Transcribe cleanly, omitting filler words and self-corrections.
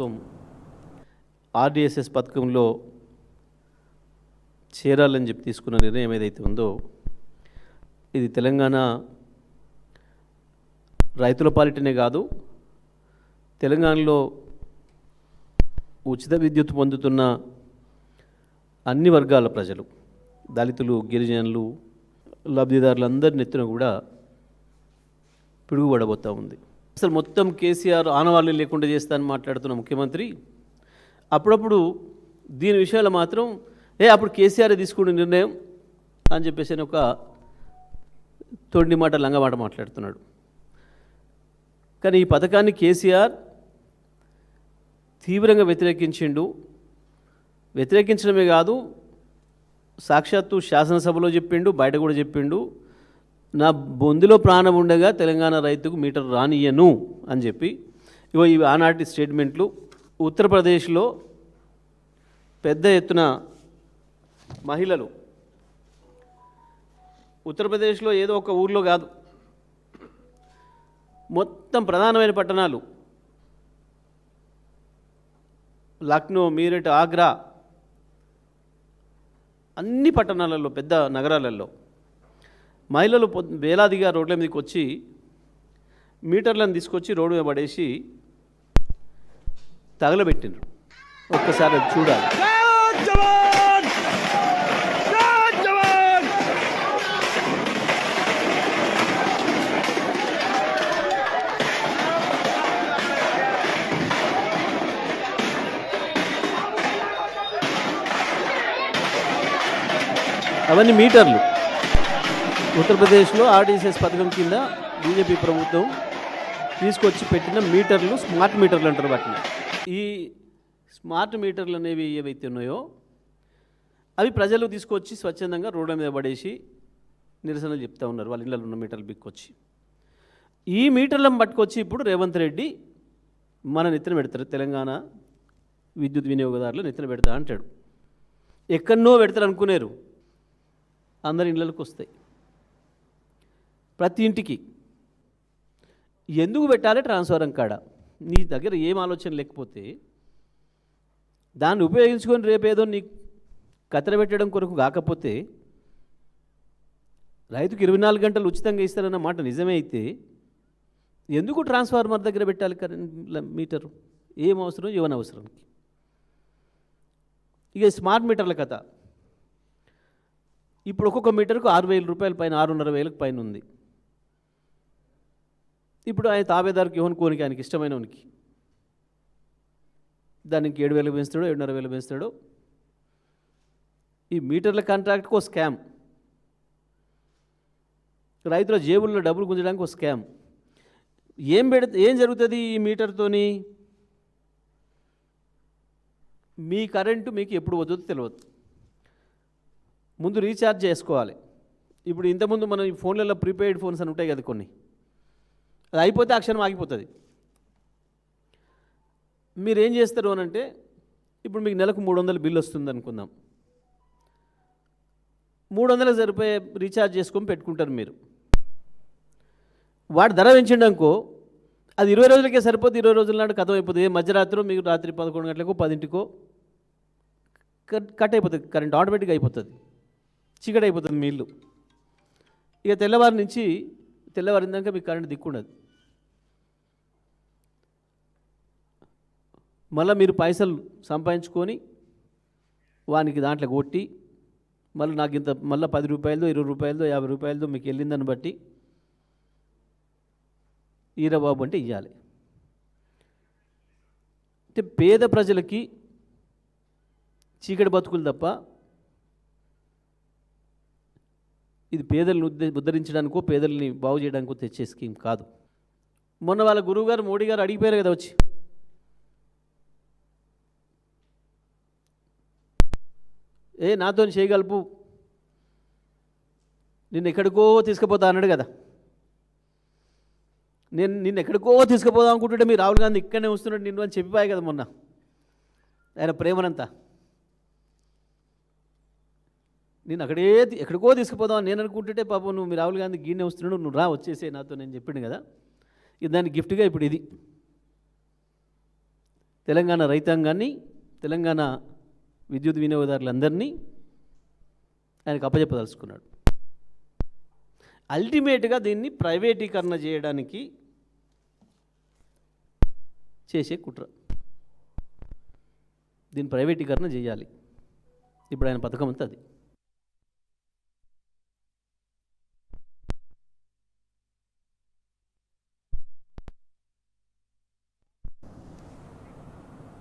ప్రభుత్వం ఆర్డిఎస్ఎస్ పథకంలో చేరాలని చెప్పి తీసుకున్న నిర్ణయం ఏదైతే ఉందో ఇది తెలంగాణ రైతుల పాలిటనే కాదు, తెలంగాణలో ఉచిత విద్యుత్ పొందుతున్న అన్ని వర్గాల ప్రజలు, దళితులు, గిరిజనులు, లబ్ధిదారులందరి నెత్తున కూడా పిడుగుపడబోతూ ఉంది. అసలు మొత్తం కేసీఆర్ ఆనవాళ్ళు లేకుండా చేస్తానని మాట్లాడుతున్న ముఖ్యమంత్రి అప్పుడప్పుడు దీని విషయాలు మాత్రం అప్పుడు కేసీఆర్ తీసుకునే నిర్ణయం అని చెప్పేసి ఒక తొండి మాట, లంగమాట మాట్లాడుతున్నాడు. కానీ ఈ పథకాన్ని కేసీఆర్ తీవ్రంగా వ్యతిరేకించడమే కాదు, సాక్షాత్తు శాసనసభలో చెప్పిండు, బయట కూడా చెప్పిండు, నా బొందులో ప్రాణం ఉండగా తెలంగాణ రైతుకు మీటర్ రానియను అని చెప్పి. ఇవి ఆనాటి స్టేట్మెంట్లు. ఉత్తరప్రదేశ్లో పెద్ద ఎత్తున మహిళలు, ఉత్తరప్రదేశ్లో ఏదో ఒక ఊర్లో కాదు, మొత్తం ప్రధానమైన పట్టణాలు లక్నో, మీరట్, ఆగ్రా, అన్ని పట్టణాలలో, పెద్ద నగరాలలో మహిళలు వేలాదిగా రోడ్ల మీదకి వచ్చి మీటర్లను తీసుకొచ్చి రోడ్డు మీద పడేసి తగలబెట్టినారు. ఒక్కసారి అది చూడాలి. అవన్నీ మీటర్లు. ఉత్తరప్రదేశ్లో ఆర్డిఎస్ఎస్ పథకం కింద బీజేపీ ప్రభుత్వం తీసుకొచ్చి పెట్టిన మీటర్లు, స్మార్ట్ మీటర్లు అంటారు వాటిని. ఈ స్మార్ట్ మీటర్లు అనేవి ఏవైతే ఉన్నాయో అవి ప్రజలు తీసుకొచ్చి స్వచ్ఛందంగా రోడ్ల మీద పడేసి నిరసనలు చెప్తూ ఉన్నారు. వాళ్ళ ఇళ్ళలో ఉన్న మీటర్లు బిక్కొచ్చి ఈ మీటర్లను పట్టుకొచ్చి ఇప్పుడు రేవంత్ రెడ్డి మన నెత్తిన పెడతారు, తెలంగాణ విద్యుత్ వినియోగదారులు నెత్తిన పెడతా అంటాడు. ఎక్కడనో పెడతారు అనుకునేరు, అందరి ఇళ్ళకి వస్తాయి, ప్రతి ఇంటికి. ఎందుకు పెట్టాలి ట్రాన్స్ఫారం కాడ? నీ దగ్గర ఏం ఆలోచన లేకపోతే దాన్ని ఉపయోగించుకొని రేపేదో నీ కత్తెర పెట్టడం కొరకు కాకపోతే, రైతుకు 24 గంటలు ఉచితంగా ఇస్తారన్న మాట నిజమే అయితే ఎందుకు ట్రాన్స్ఫార్మర్ దగ్గర పెట్టాలి కరెంట్ మీటరు? ఏం అవసరం, ఏమని అవసరానికి? ఇక స్మార్ట్ మీటర్ల కథ. ఇప్పుడు ఒక్కొక్క మీటర్కు 6,000 రూపాయల పైన, 6,500 పైన ఉంది. ఇప్పుడు ఆయన తాబేదారికి కోనికి ఆయనకి ఇష్టమైన ఉనికి దానికి 7,000 పెంచుతాడో, 7,500 పెంచుతాడో. ఈ మీటర్ల కాంట్రాక్ట్కి ఒక స్కామ్, రైతుల జేబుల్లో డబ్బులు గుంజడానికి ఒక స్కామ్. ఏం జరుగుతుంది ఈ మీటర్తోని? మీ కరెంటు మీకు ఎప్పుడు వద్దో తెలియదు. ముందు రీఛార్జ్ చేసుకోవాలి. ఇప్పుడు ఇంతకుముందు మన ఈ ఫోన్లలో ప్రీపెయిడ్ ఫోన్స్ అని ఉంటాయి కదా కొన్ని, అది అయిపోతే ఆ క్షణం ఆగిపోతుంది. మీరు ఏం చేస్తారు అని అంటే, ఇప్పుడు మీకు నెలకు 300 బిల్లు వస్తుంది అనుకుందాం, 300 సరిపోయే రీఛార్జ్ చేసుకొని పెట్టుకుంటారు మీరు. వాడు ధర పెంచిండనుకో, అది 20 రోజులకే సరిపోతే 20 రోజుల నాడు కథం అయిపోతుంది. మధ్యరాత్రి మీకు రాత్రి 11 గంటలకు 10ంటికో కట్ అయిపోతుంది, కరెంట్ ఆటోమేటిక్గా అయిపోతుంది, చీకటి అయిపోతుంది మీ ఇల్లు. ఇక తెల్లవారిందాక మీకు కరెంట్ దిక్కుండదు. మళ్ళీ మీరు పైసలు సంపాదించుకొని వానికి దాంట్లో కొట్టి మళ్ళీ నాకు ఇంత మళ్ళీ 10 రూపాయలదో, 20 రూపాయలదో, 50 రూపాయలదో మీకు వెళ్ళిందని బట్టి ఈరబాబు అంటే ఇవ్వాలి. అంటే పేద ప్రజలకి చీకటి బతుకులు తప్ప ఇది పేదలను ఉద్ధరించడానికో, పేదల్ని బాగు చేయడానికో తెచ్చే స్కీమ్ కాదు. మొన్న వాళ్ళ గురువుగారు మోడీ గారు అడిగిపోయారు కదా వచ్చి, నాతో చేయగలుపు, నిన్ను ఎక్కడికో తీసుకుపోతా అన్నాడు కదా. నిన్ను ఎక్కడికో తీసుకుపోదాం అనుకుంటుంటే మీరు రాహుల్ గాంధీ ఇక్కడనే వస్తున్నాడు నిన్ను అని చెప్పిపోయాయి కదా మొన్న ఆయన ప్రేమనంతా. నేను ఎక్కడికో తీసుకుపోదామని నేను అనుకుంటుంటే పాపం నువ్వు రాహుల్ గాంధీ గీనే వస్తున్నాడు, నువ్వు రా వచ్చేసే నాతో నేను చెప్పిండు కదా. ఇది దానికి గిఫ్ట్గా ఇప్పుడు ఇది తెలంగాణ రైతాంగాన్ని, తెలంగాణ విద్యుత్ వినియోగదారులందరినీ ఆయనకు అప్పచెప్పదలుచుకున్నాడు. అల్టిమేట్గా దీన్ని ప్రైవేటీకరణ చేయడానికి చేసే కుట్ర. దీన్ని ప్రైవేటీకరణ చేయాలి. ఇప్పుడు ఆయన పథకం అంతా అది.